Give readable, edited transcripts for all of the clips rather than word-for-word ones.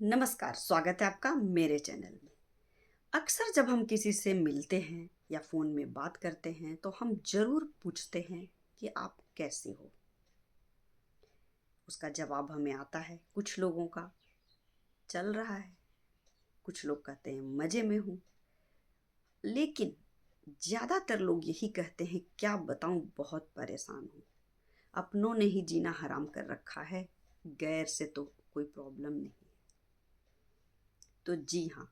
नमस्कार, स्वागत है आपका मेरे चैनल में। अक्सर जब हम किसी से मिलते हैं या फ़ोन में बात करते हैं तो हम ज़रूर पूछते हैं कि आप कैसे हो। उसका जवाब हमें आता है कुछ लोगों का चल रहा है, कुछ लोग कहते हैं मज़े में हूँ, लेकिन ज़्यादातर लोग यही कहते हैं क्या बताऊँ बहुत परेशान हूँ। अपनों ने ही जीना हराम कर रखा है, गैर से तो कोई प्रॉब्लम नहीं। तो जी हाँ,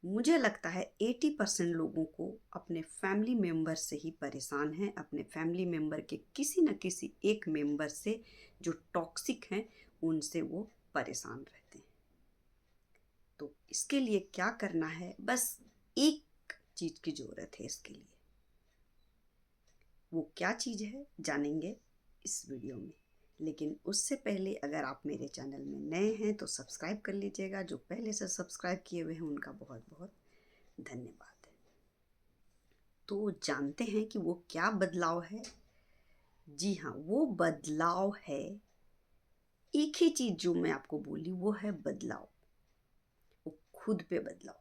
मुझे लगता है 80% लोगों को अपने फैमिली मेम्बर से ही परेशान हैं, अपने फैमिली मेम्बर के किसी न किसी एक मेम्बर से जो टॉक्सिक हैं उनसे वो परेशान रहते हैं। तो इसके लिए क्या करना है, बस एक चीज़ की ज़रूरत है इसके लिए। वो क्या चीज़ है जानेंगे इस वीडियो में। लेकिन उससे पहले अगर आप मेरे चैनल में नए हैं तो सब्सक्राइब कर लीजिएगा। जो पहले से सब्सक्राइब किए हुए हैं उनका बहुत बहुत धन्यवाद। तो जानते हैं कि वो क्या बदलाव है। जी हाँ, वो बदलाव है, एक ही चीज जो मैं आपको बोली वो है बदलाव। वो खुद पे बदलाव,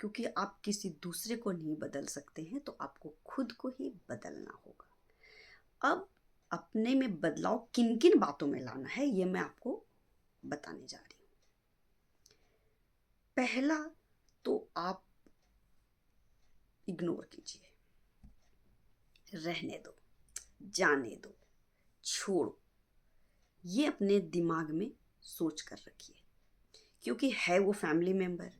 क्योंकि आप किसी दूसरे को नहीं बदल सकते हैं तो आपको खुद को ही बदलना होगा। अब अपने में बदलाव किन किन बातों में लाना है ये मैं आपको बताने जा रही हूँ। पहला तो आप इग्नोर कीजिए, रहने दो, जाने दो, छोड़ो। ये अपने दिमाग में सोच कर रखिए, क्योंकि है वो फैमिली मेम्बर।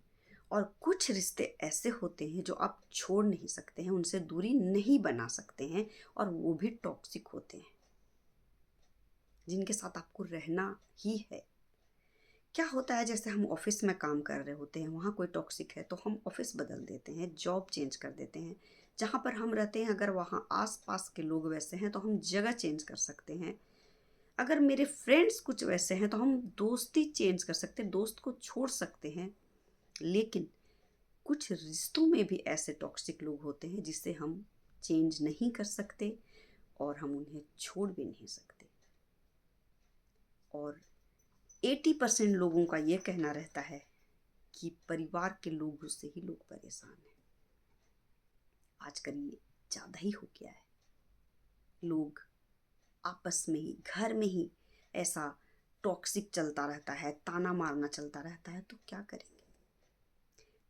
और कुछ रिश्ते ऐसे होते हैं जो आप छोड़ नहीं सकते हैं, उनसे दूरी नहीं बना सकते हैं, और वो भी टॉक्सिक होते हैं जिनके साथ आपको रहना ही है। क्या होता है, जैसे हम ऑफिस में काम कर रहे होते हैं, वहाँ कोई टॉक्सिक है तो हम ऑफिस बदल देते हैं, जॉब चेंज कर देते हैं। जहाँ पर हम रहते हैं अगर वहाँ आस पास के लोग वैसे हैं तो हम जगह चेंज कर सकते हैं। अगर मेरे फ्रेंड्स कुछ वैसे हैं तो हम दोस्ती चेंज कर सकते हैं, दोस्त को छोड़ सकते हैं। लेकिन कुछ रिश्तों में भी ऐसे टॉक्सिक लोग होते हैं जिसे हम चेंज नहीं कर सकते और हम उन्हें छोड़ भी नहीं सकते। और 80% लोगों का ये कहना रहता है कि परिवार के लोगों से ही लोग परेशान हैं। आजकल ये ज़्यादा ही हो गया है। लोग आपस में ही, घर में ही ऐसा टॉक्सिक चलता रहता है, ताना मारना चलता रहता है, तो क्या करेंगे।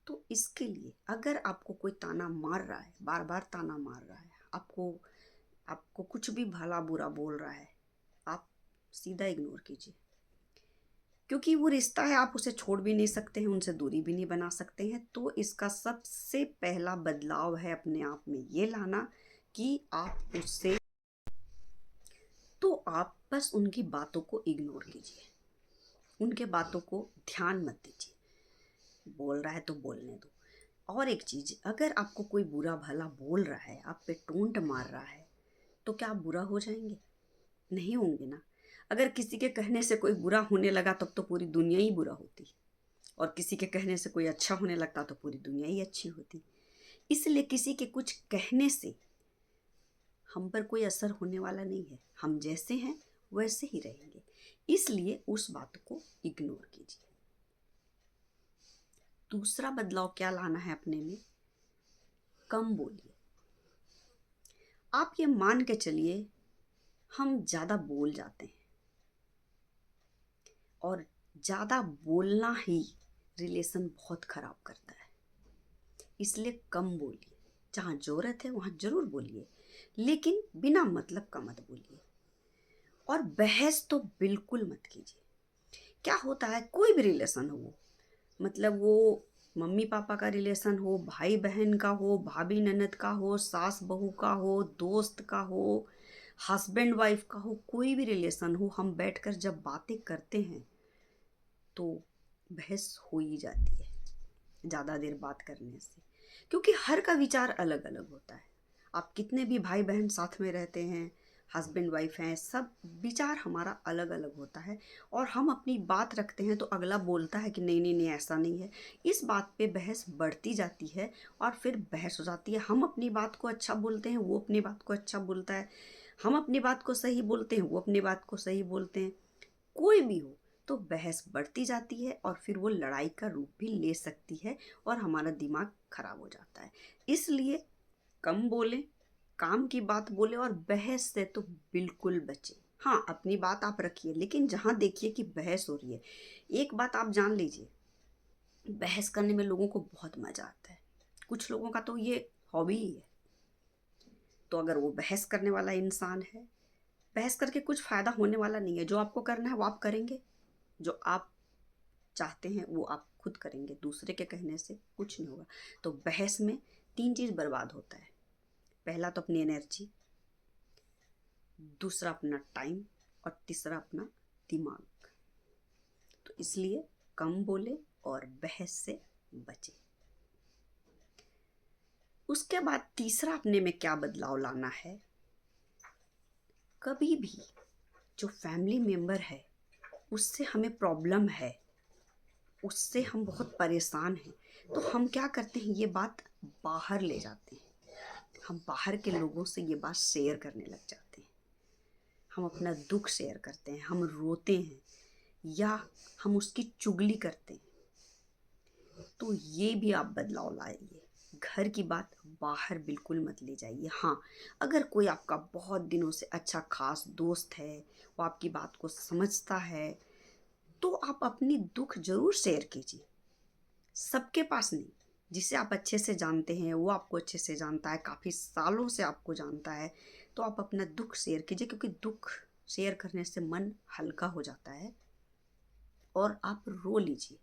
तो इसके लिए अगर आपको कोई ताना मार रहा है, बार बार ताना मार रहा है, आपको आपको कुछ भी भला बुरा बोल रहा है, आप सीधा इग्नोर कीजिए। क्योंकि वो रिश्ता है, आप उसे छोड़ भी नहीं सकते हैं, उनसे दूरी भी नहीं बना सकते हैं। तो इसका सबसे पहला बदलाव है अपने आप में ये लाना कि आप उससे, तो आप बस उनकी बातों को इग्नोर कीजिए, उनके बातों को ध्यान मत दीजिए। बोल रहा है तो बोलने दो। और एक चीज़, अगर आपको कोई बुरा भला बोल रहा है, आप पे टोंट मार रहा है, तो क्या आप बुरा हो जाएंगे? नहीं होंगे ना। अगर किसी के कहने से कोई बुरा होने लगा तब तो पूरी दुनिया ही बुरा होती, और किसी के कहने से कोई अच्छा होने लगता तो पूरी दुनिया ही अच्छी होती। इसलिए किसी के कुछ कहने से हम पर कोई असर होने वाला नहीं है, हम जैसे हैं वैसे ही रहेंगे। इसलिए उस बात को इग्नोर कीजिए। दूसरा बदलाव क्या लाना है अपने में, कम बोलिए। आप ये मान के चलिए हम ज़्यादा बोल जाते हैं, और ज़्यादा बोलना ही रिलेशन बहुत ख़राब करता है। इसलिए कम बोलिए, जहाँ ज़रूरत है वहाँ ज़रूर बोलिए, लेकिन बिना मतलब का मत बोलिए। और बहस तो बिल्कुल मत कीजिए। क्या होता है, कोई भी रिलेशन हो वो, मतलब वो मम्मी पापा का रिलेशन हो, भाई बहन का हो, भाभी ननद का हो, सास बहू का हो, दोस्त का हो, हस्बैंड वाइफ का हो, कोई भी रिलेशन हो, हम बैठकर जब बातें करते हैं तो बहस हो ही जाती है ज़्यादा देर बात करने से। क्योंकि हर का विचार अलग अलग होता है। आप कितने भी भाई बहन साथ में रहते हैं, हस्बैंड वाइफ हैं, सब विचार हमारा अलग अलग होता है। और हम अपनी बात रखते हैं तो अगला बोलता है कि नहीं नहीं नहीं ऐसा नहीं है। इस बात पे बहस बढ़ती जाती है और फिर बहस हो जाती है। हम अपनी बात को अच्छा बोलते हैं, वो अपनी बात को अच्छा बोलता है। हम अपनी बात को सही बोलते हैं, वो अपनी बात को सही बोलते हैं। कोई भी हो, तो बहस बढ़ती जाती है और फिर वो लड़ाई का रूप भी ले सकती है और हमारा दिमाग खराब हो जाता है। इसलिए कम बोलें, काम की बात बोले और बहस से तो बिल्कुल बचे। हाँ, अपनी बात आप रखिए, लेकिन जहाँ देखिए कि बहस हो रही है, एक बात आप जान लीजिए, बहस करने में लोगों को बहुत मजा आता है। कुछ लोगों का तो ये हॉबी ही है। तो अगर वो बहस करने वाला इंसान है, बहस करके कुछ फायदा होने वाला नहीं है। जो आपको करना है वो आप करेंगे, जो आप चाहते हैं वो आप खुद करेंगे, दूसरे के कहने से कुछ नहीं होगा। तो बहस में 3 चीज बर्बाद होता है। पहला तो अपनी एनर्जी, दूसरा अपना टाइम और तीसरा अपना दिमाग। तो इसलिए कम बोले और बहस से बचे। उसके बाद तीसरा अपने में क्या बदलाव लाना है, कभी भी जो फैमिली मेंबर है उससे हमें प्रॉब्लम है, उससे हम बहुत परेशान हैं, तो हम क्या करते हैं, ये बात बाहर ले जाते हैं। हम बाहर के लोगों से ये बात शेयर करने लग जाते हैं। हम अपना दुख शेयर करते हैं, हम रोते हैं या हम उसकी चुगली करते हैं। तो ये भी आप बदलाव लाइए। घर की बात बाहर बिल्कुल मत ले जाइए। हाँ, अगर कोई आपका बहुत दिनों से अच्छा खास दोस्त है, वो आपकी बात को समझता है, तो आप अपनी दुख जरूर शेयर कीजिए। सबके पास नहीं, जिसे आप अच्छे से जानते हैं वो आपको अच्छे से जानता है, काफ़ी सालों से आपको जानता है, तो आप अपना दुख शेयर कीजिए, क्योंकि दुख शेयर करने से मन हल्का हो जाता है। और आप रो लीजिए,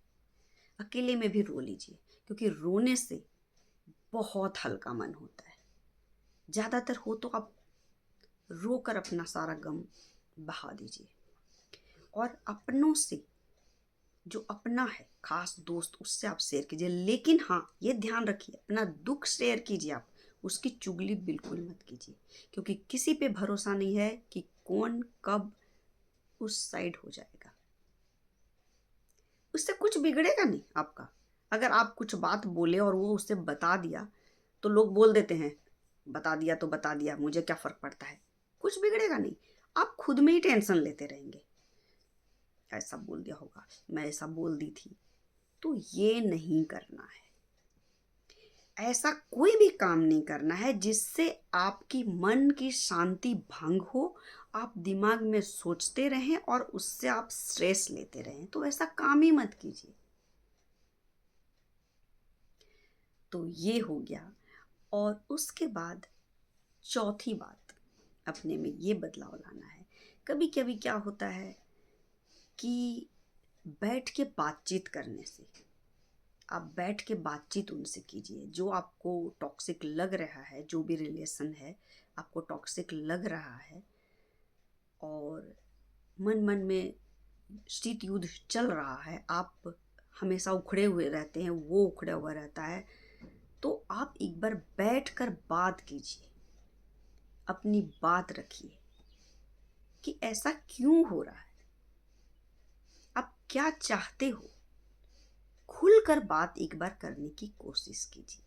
अकेले में भी रो लीजिए, क्योंकि रोने से बहुत हल्का मन होता है। ज़्यादातर हो तो आप रो कर अपना सारा गम बहा दीजिए। और अपनों से, जो अपना है खास दोस्त, उससे आप शेयर कीजिए। लेकिन हाँ, ये ध्यान रखिए, अपना दुख शेयर कीजिए आप, उसकी चुगली बिल्कुल मत कीजिए, क्योंकि किसी पे भरोसा नहीं है कि कौन कब उस साइड हो जाएगा। उससे कुछ बिगड़ेगा नहीं आपका। अगर आप कुछ बात बोले और वो उससे बता दिया, तो लोग बोल देते हैं बता दिया तो बता दिया, मुझे क्या फर्क पड़ता है। कुछ बिगड़ेगा नहीं, आप खुद में ही टेंशन लेते रहेंगे। ऐसा बोल दिया होगा, मैं ऐसा बोल दी थी। तो ये नहीं करना है। ऐसा कोई भी काम नहीं करना है जिससे आपकी मन की शांति भंग हो, आप दिमाग में सोचते रहें और उससे आप स्ट्रेस लेते रहें। तो ऐसा काम ही मत कीजिए। तो ये हो गया। और उसके बाद चौथी बात, अपने में ये बदलाव लाना है। कभी कभी क्या होता है कि बैठ के बातचीत करने से, आप बैठ के बातचीत उनसे कीजिए। जो आपको टॉक्सिक लग रहा है, जो भी रिलेशन है आपको टॉक्सिक लग रहा है और मन मन में शीत युद्ध चल रहा है, आप हमेशा उखड़े हुए रहते हैं, वो उखड़ा हुआ रहता है, तो आप एक बार बैठ कर बात कीजिए, अपनी बात रखिए कि ऐसा क्यों हो रहा है, आप क्या चाहते हो। खुलकर बात एक बार करने की कोशिश कीजिए।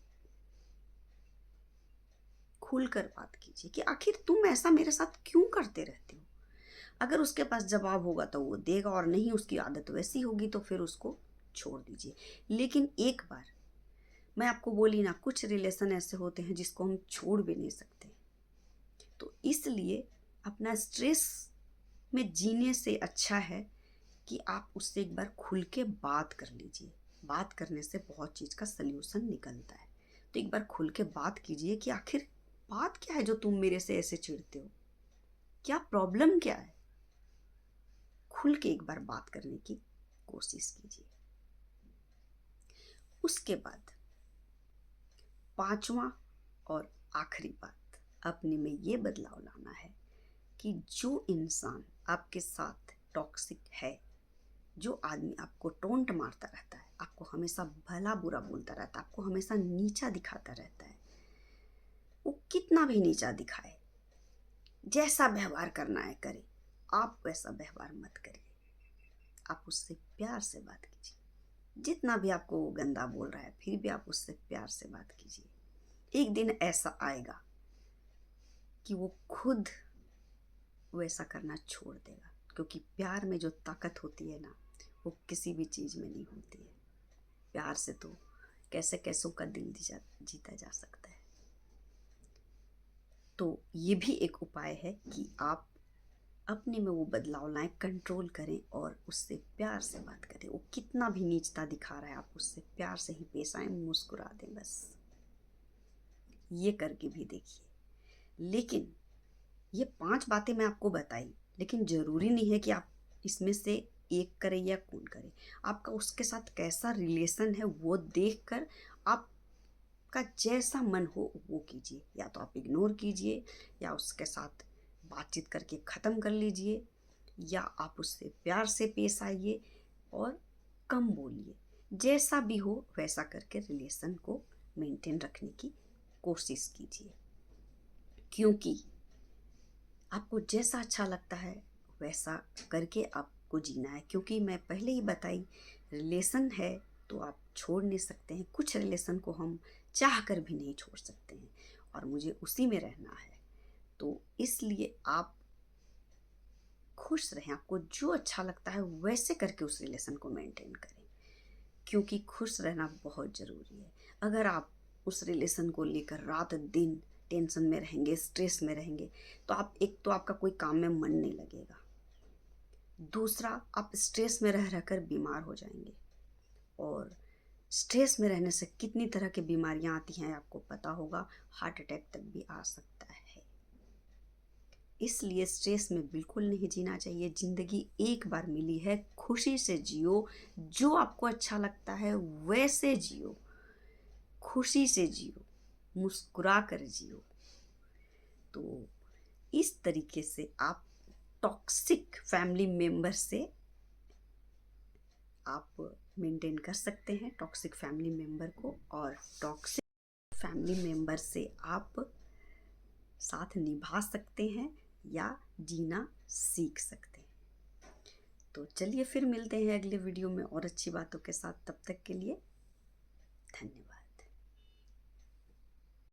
खुलकर बात कीजिए कि आखिर तुम ऐसा मेरे साथ क्यों करते रहते हो। अगर उसके पास जवाब होगा तो वो देगा, और नहीं उसकी आदत वैसी होगी तो फिर उसको छोड़ दीजिए। लेकिन एक बार, मैं आपको बोली ना, कुछ रिलेशन ऐसे होते हैं जिसको हम छोड़ भी नहीं सकते। तो इसलिए अपना स्ट्रेस में जीने से अच्छा है कि आप उससे एक बार खुल के बात कर लीजिए। बात करने से बहुत चीज़ का सल्यूशन निकलता है। तो एक बार खुल के बात कीजिए कि आखिर बात क्या है जो तुम मेरे से ऐसे चिढ़ते हो, क्या प्रॉब्लम क्या है। खुल के एक बार बात करने की कोशिश कीजिए। उसके बाद पांचवा और आखिरी बात, अपने में ये बदलाव लाना है कि जो इंसान आपके साथ टॉक्सिक है, जो आदमी आपको टोंट मारता रहता है, आपको हमेशा भला बुरा बोलता रहता है, आपको हमेशा नीचा दिखाता रहता है, वो कितना भी नीचा दिखाए, जैसा व्यवहार करना है करे, आप वैसा व्यवहार मत करिए। आप उससे प्यार से बात कीजिए। जितना भी आपको वो गंदा बोल रहा है, फिर भी आप उससे प्यार से बात कीजिए। एक दिन ऐसा आएगा कि वो खुद वैसा करना छोड़ देगा, क्योंकि प्यार में जो ताकत होती है ना, वो किसी भी चीज़ में नहीं होती है। प्यार से तो कैसे कैसों का दिल जीता जा सकता है। तो ये भी एक उपाय है कि आप अपने में वो बदलाव लाएं, कंट्रोल करें और उससे प्यार से बात करें। वो कितना भी नीचता दिखा रहा है, आप उससे प्यार से ही पेश आएं, मुस्कुरा दें बस। ये करके भी देखिए। लेकिन ये 5 बातें मैं आपको बताई, लेकिन ज़रूरी नहीं है कि आप इसमें से एक करें या कौन करे। आपका उसके साथ कैसा रिलेशन है वो देखकर आपका जैसा मन हो वो कीजिए। या तो आप इग्नोर कीजिए, या उसके साथ बातचीत करके ख़त्म कर लीजिए, या आप उससे प्यार से पेश आइए और कम बोलिए। जैसा भी हो वैसा करके रिलेशन को मेंटेन रखने की कोशिश कीजिए, क्योंकि आपको जैसा अच्छा लगता है वैसा करके आपको जीना है। क्योंकि मैं पहले ही बताई, रिलेशन है तो आप छोड़ नहीं सकते हैं। कुछ रिलेशन को हम चाह कर भी नहीं छोड़ सकते हैं, और मुझे उसी में रहना है। तो इसलिए आप खुश रहें, आपको जो अच्छा लगता है वैसे करके उस रिलेशन को मेंटेन करें, क्योंकि खुश रहना बहुत ज़रूरी है। अगर आप उस रिलेशन को लेकर रात दिन टेंशन में रहेंगे, स्ट्रेस में रहेंगे, तो आपका कोई काम में मन नहीं लगेगा। दूसरा, आप स्ट्रेस में रह रहकर बीमार हो जाएंगे, और स्ट्रेस में रहने से कितनी तरह की बीमारियां आती हैं आपको पता होगा। हार्ट अटैक तक भी आ सकता है। इसलिए स्ट्रेस में बिल्कुल नहीं जीना चाहिए। ज़िंदगी एक बार मिली है, खुशी से जियो। जो आपको अच्छा लगता है वैसे जियो, खुशी से जियो, मुस्कुरा कर जियो। तो इस तरीके से आप टॉक्सिक फैमिली मेंबर से आप मेंटेन कर सकते हैं, टॉक्सिक फैमिली मेंबर को, और टॉक्सिक फैमिली मेंबर से आप साथ निभा सकते हैं या जीना सीख सकते हैं। तो चलिए फिर मिलते हैं अगले वीडियो में और अच्छी बातों के साथ। तब तक के लिए धन्यवाद।